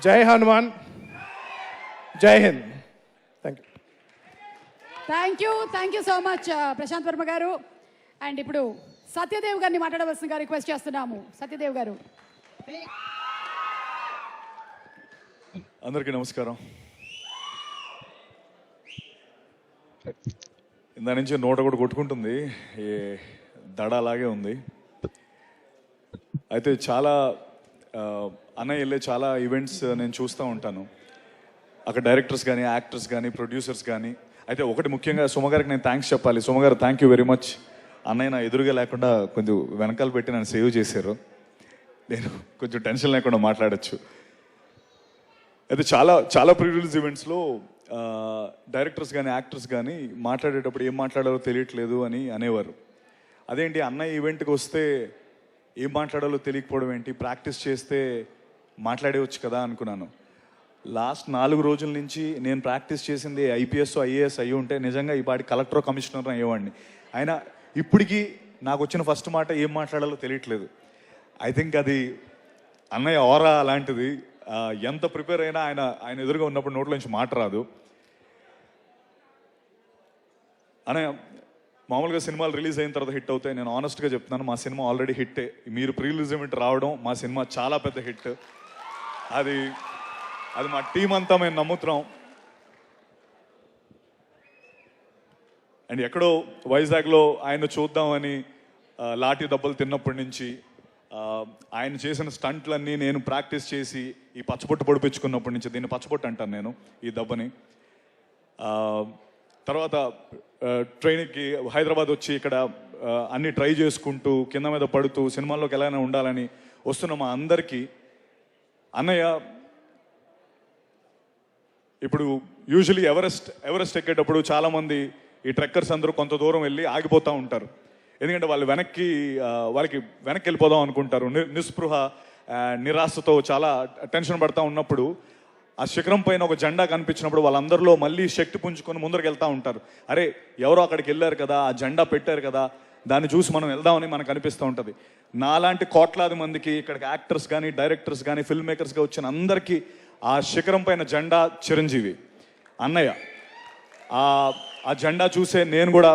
జై హనుమాన్, జై Hind. Thank you. Thank you so much Prashanth Varma గారు. అండ్ ఇప్పుడు సత్యదేవ్ గారిని మాట్లాడవలసిందిగా రిక్వెస్ట్ చేస్తున్నాము. సత్యదేవ్ గారు. అందరికీ నమస్కారం. ఇందా నుంచి నోట కూడా కొట్టుకుంటుంది, ఏ దడ అలాగే ఉంది. అయితే చాలా అన్నయ్య వెళ్ళే చాలా ఈవెంట్స్ నేను చూస్తూ ఉంటాను. అక్కడ డైరెక్టర్స్ కానీ, యాక్టర్స్ కానీ, ప్రొడ్యూసర్స్ కానీ. అయితే ఒకటి ముఖ్యంగా సుమగారికి నేను థ్యాంక్స్ చెప్పాలి. సుమగారు థ్యాంక్ యూ వెరీ మచ్. అన్నయ్య నా ఎదురుగా లేకుండా కొంచెం వెనకాల పెట్టి నన్ను సేవ్ చేశారు. నేను కొంచెం టెన్షన్ లేకుండా మాట్లాడచ్చు. అయితే చాలా చాలా ప్రీ రిలీజ్ ఈవెంట్స్లో డైరెక్టర్స్ కానీ, యాక్టర్స్ కానీ మాట్లాడేటప్పుడు ఏం మాట్లాడాలో తెలియట్లేదు అని అనేవారు. అదేంటి అన్నయ్య ఈవెంట్కి వస్తే ఏం మాట్లాడాలో తెలియకపోవడం ఏంటి, ప్రాక్టీస్ చేస్తే మాట్లాడేవచ్చు కదా అనుకున్నాను. లాస్ట్ 4 రోజుల నుంచి నేను ప్రాక్టీస్ చేసింది ఐపీఎస్, ఐఏఎస్ అయ్యి ఉంటే నిజంగా ఈ పాటి కలెక్టర్, కమిషనర్ అయ్యేవాడిని. అయినా ఇప్పటికీ నాకు వచ్చిన ఫస్ట్ మాట ఏం మాట్లాడాలో తెలియట్లేదు. ఐ థింక్ అది అన్నయ్య ఆరా అలాంటిది. ఎంత ప్రిపేర్ అయినా ఆయన ఎదురుగా ఉన్నప్పుడు నోట్లో నుంచి మాట రాదు. అన్నయ్య మామూలుగా సినిమాలు రిలీజ్ అయిన తర్వాత హిట్ అవుతాయి. నేను ఆనెస్ట్గా చెప్తున్నాను, మా సినిమా ఆల్రెడీ హిట్టే. మీరు ప్రీ రిలీజ్ ఈవెంట్ రావడం మా సినిమా చాలా పెద్ద హిట్. అది మా టీం అంతా మేము నమ్ముతున్నాం. అండ్ ఎక్కడో వైజాగ్లో ఆయన చూద్దామని లాఠీ దెబ్బలు తిన్నప్పటి నుంచి ఆయన చేసిన స్టంట్లన్నీ నేను ప్రాక్టీస్ చేసి ఈ పచ్చబొట్టు పొడిపించుకున్నప్పటి నుంచి, దీన్ని పచ్చబొట్టు అంటాను నేను ఈ దెబ్బని. తర్వాత ట్రైన్కి హైదరాబాద్ వచ్చి ఇక్కడ అన్ని ట్రై చేసుకుంటూ కింద మీద పడుతూ సినిమాల్లోకి ఎలాగైనా ఉండాలని వస్తున్న మా అందరికీ అన్నయ్య ఇప్పుడు యూజువలీ ఎవరెస్ట్ ఎక్కేటప్పుడు చాలామంది ఈ ట్రెక్కర్స్ అందరూ కొంత దూరం వెళ్ళి ఆగిపోతూ ఉంటారు. ఎందుకంటే వాళ్ళకి వెనక్కి వెళ్ళిపోదాం అనుకుంటారు. నిస్పృహ, నిరాశతో చాలా టెన్షన్ పడుతూ ఉన్నప్పుడు ఆ శిఖరం పైన ఒక జెండా కనిపించినప్పుడు వాళ్ళందరిలో మళ్ళీ శక్తి పుంజుకొని ముందరికి వెళ్తూ ఉంటారు. అరే ఎవరో అక్కడికి వెళ్ళారు కదా, ఆ జెండా పెట్టారు కదా, దాన్ని చూసి మనం వెళ్దామని మనకు అనిపిస్తూ ఉంటుంది. నాలాంటి కోట్లాది మందికి ఇక్కడికి యాక్టర్స్ కానీ, డైరెక్టర్స్ కానీ, ఫిల్మ్ మేకర్స్గా వచ్చిన అందరికీ ఆ శిఖరం పైన జెండా చిరంజీవి అన్నయ్య. ఆ జెండా చూసే నేను కూడా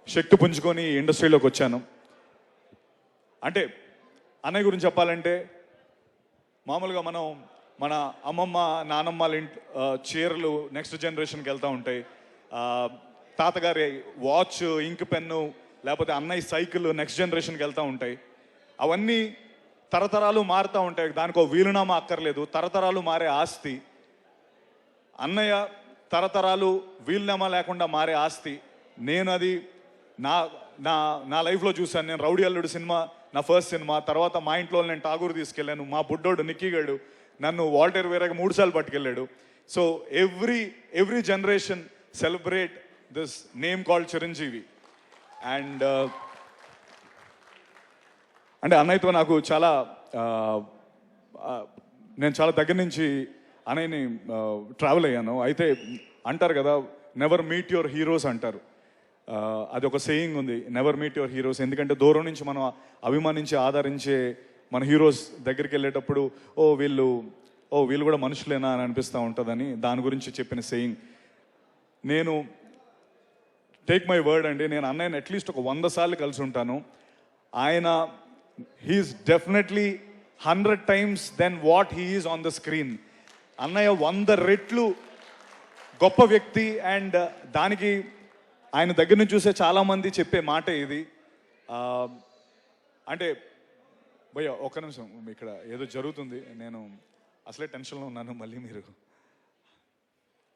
శక్తి పుంజుకొని ఇండస్ట్రీలోకి వచ్చాను. అంటే అన్నయ్య గురించి చెప్పాలంటే మామూలుగా మన అమ్మమ్మ, నానమ్మల చీరలు నెక్స్ట్ జనరేషన్కి వెళ్తూ ఉంటాయి. తాతగారి వాచ్, ఇంక్ పెన్ను, లేకపోతే అన్నయ్య సైకిల్ నెక్స్ట్ జనరేషన్కి వెళ్తూ ఉంటాయి. అవన్నీ తరతరాలు మారుతూ ఉంటాయి. దానికో వీలునామా అక్కర్లేదు, తరతరాలు మారే ఆస్తి. అన్నయ్య తరతరాలు వీలునామా లేకుండా మారే ఆస్తి. నేను అది నా లైఫ్లో చూశాను. నేను రౌడీ అల్లుడు సినిమా నా ఫస్ట్ సినిమా. తర్వాత మా ఇంట్లో నేను ఠాగూర్ తీసుకెళ్ళాను. మా బుడ్డోడు నిక్కీగాడు నన్ను వాల్టర్ వేరేగా 3 సార్లు పట్టుకెళ్ళాడు. So every generation celebrate this name called Chiranjeevi. And అంటే అన్నయ్యతో నాకు చాలా నేను చాలా దగ్గర నుంచి అన్నయ్యని ట్రావెల్ అయ్యాను. అయితే అంటారు కదా, నెవర్ మీట్ యువర్ హీరోస్ అంటారు. అది ఒక సేయింగ్ ఉంది, నెవర్ మీట్ యువర్ హీరోస్. ఎందుకంటే దూరం నుంచి మనం అభిమానించి ఆదరించే మన హీరోస్ దగ్గరికి వెళ్ళేటప్పుడు వీళ్ళు కూడా మనుషులేనా అని అనిపిస్తూ ఉంటుందని దాని గురించి చెప్పిన సేయింగ్. నేను టేక్ మై వర్డ్ అండి, నేను అన్నయ్యని అట్లీస్ట్ ఒక 100 సార్లు కలిసి ఉంటాను. ఆయన he's definitely 100 times then what he's on the screen. అన్నయ్య 100 రెట్లు గొప్ప వ్యక్తి. అండ్ దానికి ఆయన దగ్గర నుంచి చూసే చాలామంది చెప్పే మాట ఇది. అంటే భయ్య ఒక్క నిమిషం, ఇక్కడ ఏదో జరుగుతుంది, నేను అసలే టెన్షన్లో ఉన్నాను, మళ్ళీ మీరు.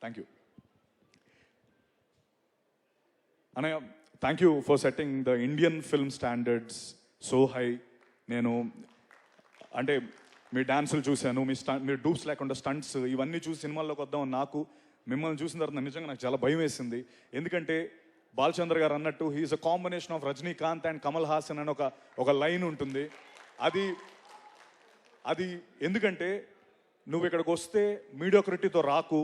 థ్యాంక్ యూ అన్నయ్య, thank you for setting the Indian film standards so high. నేను అంటే మీ డాన్సులు చూశాను, మీరు డూప్స్ లేకుండా స్టంట్స్ ఇవన్నీ చూసి సినిమాల్లోకి వద్దామని నాకు మిమ్మల్ని చూసిన తర్వాత నిజంగా నాకు చాలా భయం వేసింది. ఎందుకంటే బాలచంద్ర గారు అన్నట్టు he's a combination of Rajinikanth and Kamal Haasan అని ఒక లైన్ ఉంటుంది. అది ఎందుకంటే నువ్వు ఇక్కడికి వస్తే మీడియోక్రిటీతో రాకు,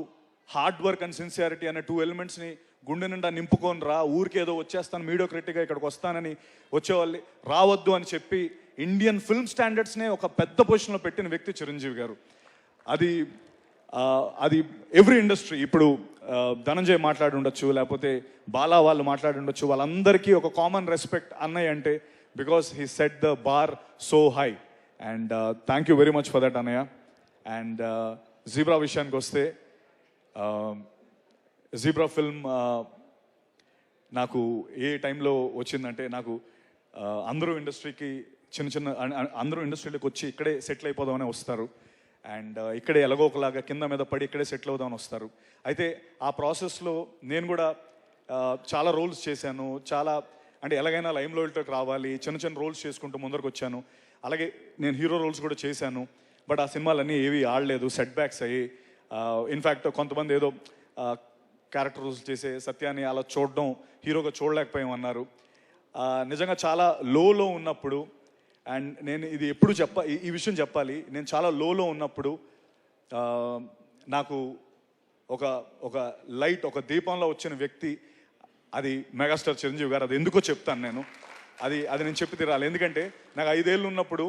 హార్డ్ వర్క్ అండ్ సిన్సియారిటీ అనే 2 ఎలిమెంట్స్ని గుండె నిండా నింపుకొని రా. ఊరికేదో వచ్చేస్తాను మీడియోక్రిటీగా ఇక్కడికి వస్తానని వచ్చేవాళ్ళు రావద్దు అని చెప్పి ఇండియన్ ఫిల్మ్ స్టాండర్డ్స్నే ఒక పెద్ద పొజిషన్లో పెట్టిన వ్యక్తి చిరంజీవి గారు. అది అది ఎవ్రీ ఇండస్ట్రీ ఇప్పుడు ధనంజయ్ మాట్లాడి ఉండొచ్చు, లేకపోతే బాలా వాళ్ళు మాట్లాడి ఉండొచ్చు, వాళ్ళందరికీ ఒక కామన్ రెస్పెక్ట్ అన్నయ్య అంటే because he set the bar so high. And thank you very much for that అన్నయ్య. అండ్ జీబ్రా విషయానికి వస్తే జీబ్రా ఫిల్మ్ నాకు ఏ టైంలో వచ్చిందంటే, నాకు అందరూ ఇండస్ట్రీకి అందరూ ఇండస్ట్రీలోకి వచ్చి ఇక్కడే సెటిల్ అయిపోదామని వస్తారు. అండ్ ఇక్కడే ఎలాగో ఒకలాగా కింద మీద పడి ఇక్కడే సెటిల్ అవుదామని వస్తారు. అయితే ఆ ప్రాసెస్లో నేను కూడా చాలా రోల్స్ చేశాను. చాలా అంటే ఎలాగైనా లైమ్ లైట్లోకి రావాలి, చిన్న చిన్న రోల్స్ చేసుకుంటూ ముందరకు వచ్చాను. అలాగే నేను హీరో రోల్స్ కూడా చేశాను. బట్ ఆ సినిమాలన్నీ ఏవి ఆడలేదు, సెట్ బ్యాక్స్ అయ్యి. ఇన్ఫ్యాక్ట్ కొంతమంది ఏదో క్యారెక్టర్ రోల్స్ చేసే సత్యాన్ని అలా చూడడం హీరోగా చూడలేకపోయామన్నారు. నిజంగా చాలా లోలో ఉన్నప్పుడు, అండ్ నేను ఇది ఎప్పుడు ఈ విషయం చెప్పాలి, నేను చాలా లోలో ఉన్నప్పుడు నాకు ఒక లైట్, ఒక దీపంలో వచ్చిన వ్యక్తి అది మెగాస్టార్ చిరంజీవి గారు. అది ఎందుకో చెప్తాను నేను. అది నేను చెప్పి తీరాలి. ఎందుకంటే నాకు 5 ఏళ్ళు ఉన్నప్పుడు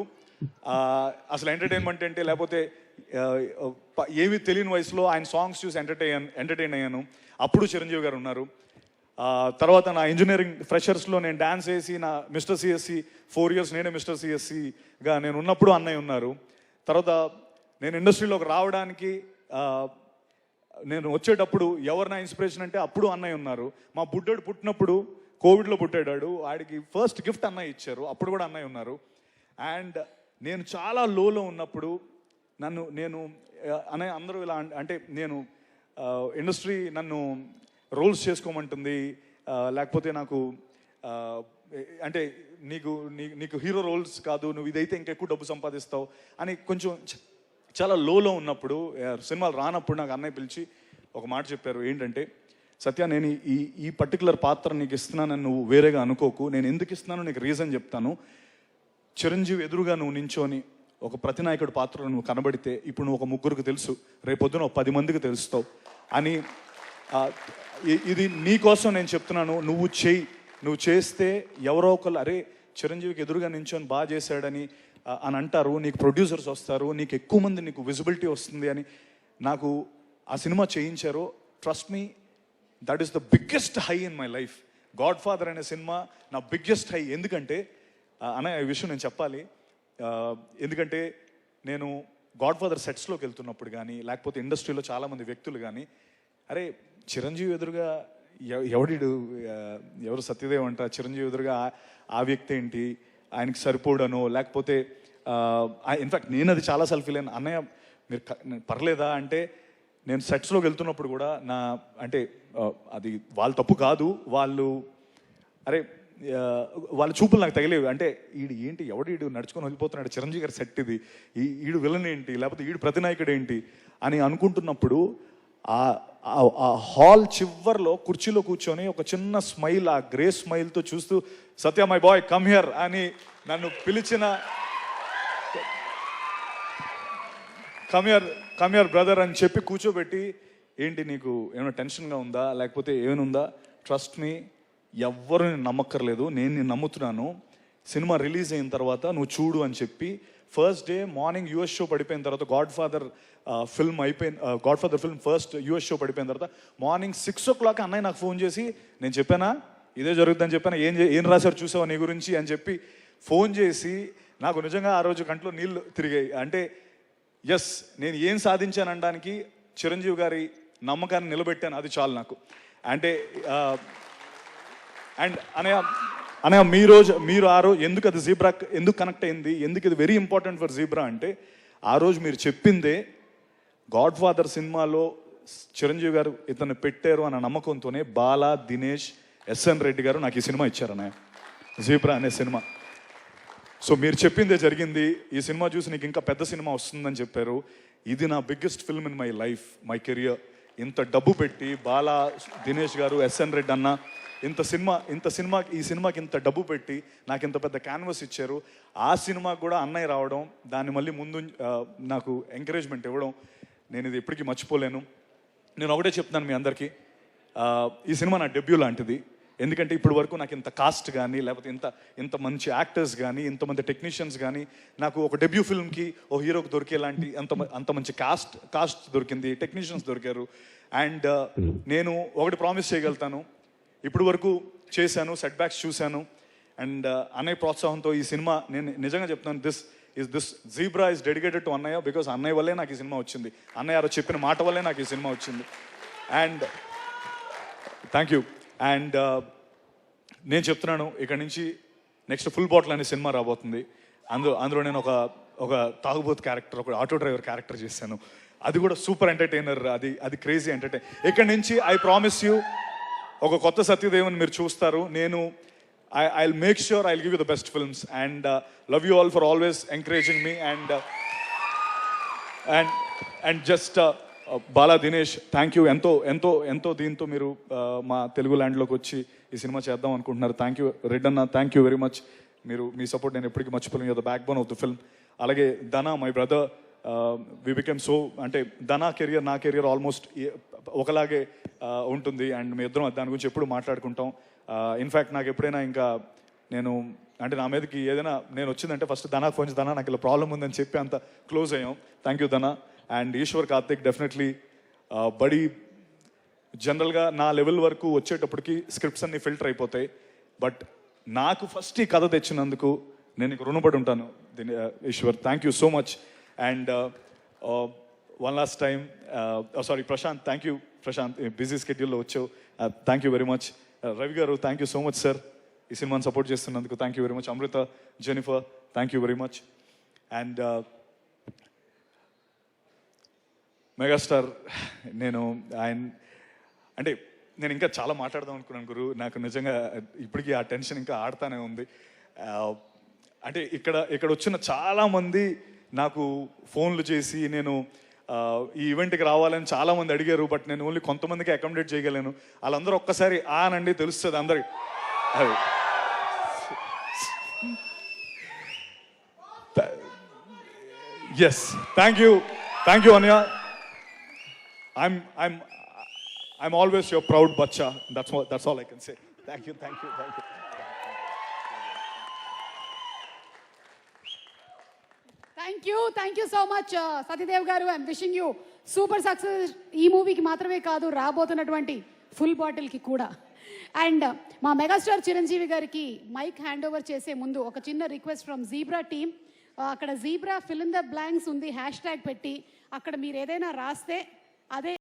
అసలు ఎంటర్టైన్మెంట్ అంటే, లేకపోతే ఏమీ తెలియని వయసులో ఆయన సాంగ్స్ చూసి ఎంటర్టైన్ అయ్యాను. అప్పుడు చిరంజీవి గారు ఉన్నారు. తర్వాత నా ఇంజనీరింగ్ ఫ్రెషర్స్లో నేను డాన్స్ వేసి నా మిస్టర్ సిఎస్సి 4 years నేనే మిస్టర్ సిఎస్సిగా నేను ఉన్నప్పుడు అన్నయ్య ఉన్నారు. తర్వాత నేను ఇండస్ట్రీలోకి రావడానికి నేను వచ్చేటప్పుడు ఎవరు నా ఇన్స్పిరేషన్ అంటే అప్పుడు అన్నయ్య ఉన్నారు. మా బుడ్డోడు పుట్టినప్పుడు కోవిడ్లో పుట్టాడు, వాడికి ఫస్ట్ గిఫ్ట్ అన్నయ్య ఇచ్చారు, అప్పుడు కూడా అన్నయ్య ఉన్నారు. అండ్ నేను చాలా లోలో ఉన్నప్పుడు నేను అనే అందరూ ఇలా అంటే నేను ఇండస్ట్రీ నన్ను రోల్స్ చేసుకోమంటుంది, లేకపోతే నాకు అంటే నీకు హీరో రోల్స్ కాదు, నువ్వు ఇదైతే ఇంకెక్కువ డబ్బు సంపాదిస్తావు అని కొంచెం చాలా లోలో ఉన్నప్పుడు, సినిమాలు రానప్పుడు నాకు అన్నయ్య పిలిచి ఒక మాట చెప్పారు. ఏంటంటే, సత్య, నేను ఈ పర్టికులర్ పాత్ర నీకు ఇస్తున్నానని నువ్వు వేరేగా అనుకోకు, నేను ఎందుకు ఇస్తున్నానో నీకు రీజన్ చెప్తాను. చిరంజీవి ఎదురుగా నువ్వు నించోని ఒక ప్రతినాయకుడు పాత్రలో నువ్వు కనబడితే ఇప్పుడు నువ్వు ఒక 3 తెలుసు, రేపొద్దున 10 మందికి తెలుస్తావు అని. ఇది నీ కోసం నేను చెప్తున్నాను, నువ్వు చేస్తే ఎవరో ఒకళ్ళు అరే చిరంజీవికి ఎదురుగా నించొని బాగా చేశాడని అంటారు, నీకు ప్రొడ్యూసర్స్ వస్తారు, నీకు ఎక్కువ మంది నీకు విజిబిలిటీ వస్తుంది అని నాకు ఆ సినిమా చేయించారు. Trust me, that is the biggest high in my life. God father అనే సినిమా నా బిగ్గెస్ట్ హై. ఎందుకంటే అనే ఈ విషయం నేను చెప్పాలి. ఎందుకంటే నేను గాడ్ ఫాదర్ సెట్స్లోకి వెళ్తున్నప్పుడు కానీ, లేకపోతే ఇండస్ట్రీలో చాలామంది వ్యక్తులు కానీ, అరే చిరంజీవి ఎదురుగా ఎవరు సత్యదేవ్ అంట, చిరంజీవి ఎదురుగా ఆ వ్యక్తి ఏంటి, ఆయనకి సరిపోడనో, లేకపోతే ఇన్ఫ్యాక్ట్ నేను అది చాలాసార్లు ఫీల్ అయినా. అన్నయ్య మీరు పర్లేదా అంటే, నేను సెట్స్లోకి వెళ్తున్నప్పుడు కూడా అంటే అది వాళ్ళ తప్పు కాదు, వాళ్ళ చూపులు నాకు తగిలేవి. అంటే ఏంటి ఈడు నడుచుకొని వెళ్ళిపోతున్నాడు, చిరంజీవి గారి సెట్ ఇది, ఈడు విలన్ ఏంటి, లేకపోతే ఈడు ప్రతినాయకుడు ఏంటి అని అనుకుంటున్నప్పుడు ఆ హాల్ చివర్లో కుర్చీలో కూర్చొని ఒక చిన్న స్మైల్, ఆ గ్రే స్మైల్తో చూస్తూ సత్య మై బాయ్ కమ్ హియర్ అని నన్ను పిలిచిన, కమ్ హియర్ బ్రదర్ అని చెప్పి కూర్చోబెట్టి, ఏంటి నీకు ఏమైనా టెన్షన్గా ఉందా, లేకపోతే ఏమైనా ఉందా, ట్రస్ట్ మీ, ఎవ్వరు నేను నమ్మక్కర్లేదు, నేను నమ్ముతున్నాను, సినిమా రిలీజ్ అయిన తర్వాత నువ్వు చూడు అని చెప్పి first day morning US show పడిపోయిన తర్వాత, God father film first US show పడిపోయిన తర్వాత మార్నింగ్ 6 o'clock అన్నయ్య నాకు ఫోన్ చేసి, నేను చెప్పానా ఇదే జరుగుతుందని చెప్పానా, ఏం రాశారు చూసావా నీ గురించి అని చెప్పి ఫోన్ చేసి, నాకు నిజంగా ఆ రోజు కంట్లో నీళ్ళు తిరిగాయి. అంటే ఎస్, నేను ఏం సాధించాననడానికి చిరంజీవి గారి నమ్మకాన్ని నిలబెట్టాను, అది చాలు నాకు. అంటే అండ్ అనయ్య మీరు ఆ రోజు ఎందుకు అది జీబ్రా ఎందుకు కనెక్ట్ అయింది, ఎందుకు ఇది వెరీ ఇంపార్టెంట్ ఫర్ జీబ్రా అంటే, ఆ రోజు మీరు చెప్పిందే గాడ్ ఫాదర్ సినిమాలో చిరంజీవి గారు ఇతను పెట్టారు అన్న నమ్మకంతోనే బాలా, దినేష్, ఎస్ఎన్ రెడ్డి గారు నాకు ఈ సినిమా ఇచ్చారు అన్నయ్య, జీబ్రా అనే సినిమా. సో మీరు చెప్పిందే జరిగింది. ఈ సినిమా చూసి నీకు ఇంకా పెద్ద సినిమా వస్తుందని చెప్పారు. ఇది నా biggest film in my life, my career. ఇంత డబ్బు పెట్టి బాలా, దినేష్ గారు, ఎస్ఎన్ రెడ్డి అన్న ఈ సినిమాకి ఇంత డబ్బు పెట్టి నాకు ఇంత పెద్ద క్యాన్వస్ ఇచ్చారు. ఆ సినిమాకి కూడా అన్నయ్య రావడం, దాన్ని మళ్ళీ ముందు నాకు ఎంకరేజ్మెంట్ ఇవ్వడం, నేను ఇది ఎప్పటికీ మర్చిపోలేను. నేను ఒకటే చెప్తున్నాను మీ అందరికీ, ఈ సినిమా నా డెబ్యూ లాంటిది. ఎందుకంటే ఇప్పటి వరకు నాకు ఇంత కాస్ట్ కానీ లేకపోతే ఇంత మంచి యాక్టర్స్ కానీ ఇంతమంది టెక్నీషియన్స్ కానీ నాకు ఒక డెబ్యూ ఫిల్మ్కి ఓ హీరోకి దొరికేలాంటి అంత మంచి కాస్ట్ దొరికింది, టెక్నీషియన్స్ దొరికారు. అండ్ నేను ఒకటి ప్రామిస్ చేయగలుగుతాను, ఇప్పటి వరకు చేశాను, సెట్ బ్యాక్స్ చూశాను. అండ్ అన్నయ్య ప్రోత్సాహంతో ఈ సినిమా, నేను నిజంగా చెప్తాను, this zebra is dedicated to అన్నయ్య. బికాస్ అన్నయ్య వల్లే నాకు ఈ సినిమా వచ్చింది, అన్నయ్య గారు చెప్పిన మాట వల్లే నాకు ఈ సినిమా వచ్చింది. And thank you. అండ్ నేను చెప్తున్నాను, ఇక్కడ నుంచి నెక్స్ట్ ఫుల్ బాటిల్ అనే సినిమా రాబోతుంది. అందులో నేను ఒక తాగుబోతు క్యారెక్టర్, ఒక ఆటో డ్రైవర్ క్యారెక్టర్ చేశాను. అది కూడా సూపర్ ఎంటర్టైనర్, అది క్రేజీ ఎంటర్టైన్. ఇక్కడ నుంచి ఐ ప్రామిస్ యూ ఒక కొత్త సత్యదేవన్ మీరు చూస్తారు. నేను I'll make sure I'll give you the best films, and love you all for always encouraging me. And just Bala Dinesh, thank you. ఎంతో దీంతో మీరు మా తెలుగు ల్యాండ్లోకి వచ్చి ఈ సినిమా చేద్దాం అనుకుంటున్నారు. థ్యాంక్ యూ రెడ్ అన్న, థ్యాంక్ యూ వెరీ మచ్. మీ సపోర్ట్ నేను ఎప్పటికీ మర్చిపోలేను. The backbone of the film. అలాగే Dhana, my brother, we became so, అంటే ధనా కెరియర్ నా కెరియర్ ఆల్మోస్ట్ ఒకలాగే ఉంటుంది. అండ్ మీ ఇద్దరం దాని గురించి ఎప్పుడు మాట్లాడుకుంటాం. ఇన్ఫ్యాక్ట్ నాకు ఎప్పుడైనా ఇంకా నేను అంటే నా మీదకి ఏదైనా నేను వచ్చిందంటే ఫస్ట్ ధనాకు ఫోన్ చేసి, ధనా నాకు ఇలా ప్రాబ్లం ఉందని చెప్పి అంత క్లోజ్ అయ్యాం. Thank you Dhana. And Eshwar Karthik, definitely buddy. జనరల్గా నా లెవెల్ వరకు వచ్చేటప్పటికి స్క్రిప్ట్స్ అన్ని ఫిల్టర్ అయిపోతాయి, బట్ నాకు ఫస్ట్ ఈ కథ తెచ్చినందుకు నేను నీకు రుణపడి ఉంటాను Ishwar. Thank you so much. And one last time, sorry Prashanth, thank you Prashanth, busy స్కెడ్యూల్లో వచ్చావు. Thank you very much. Ravi garu, thank you so much sir, ఈ సినిమాని సపోర్ట్ చేస్తున్నందుకు thank you very much. Amrutha, Jennifer, thank you very much. And megastar, నేను ఇంకా చాలా మాట్లాడదాం అనుకున్నాను గురు. నాకు నిజంగా ఇప్పటికీ ఆ టెన్షన్ ఇంకా ఆడుతూనే ఉంది. అంటే ఇక్కడ వచ్చిన చాలామంది నాకు ఫోన్లు చేసి నేను ఈ ఈవెంట్కి రావాలని చాలామంది అడిగారు, బట్ నేను ఓన్లీ కొంతమందికి అకామిడేట్ చేయగలను. వాళ్ళందరూ ఒక్కసారి ఆనండి, తెలుస్తుంది అందరికి. అది ఎస్, థ్యాంక్ యూ అన్య. I'm always your proud bacha. That's all I can say. Thank you. Thank you so much Satyadev garu. I'm wishing you super success. ఈ మూవీకి మాత్రమే కాదు, రాబోతున్నటువంటి ఫుల్ బాటిల్కి కూడా. అండ్ మా మెగాస్టార్ చిరంజీవి గారికి మైక్ హ్యాండ్ ఓవర్ చేసే ముందు ఒక చిన్న రిక్వెస్ట్ ఫ్రమ్ జీబ్రా టీమ్. అక్కడ zebra fill in the blanks ఉంది, హ్యాష్ ట్యాగ్ పెట్టి అక్కడ మీరు ఏదైనా రాస్తే అదే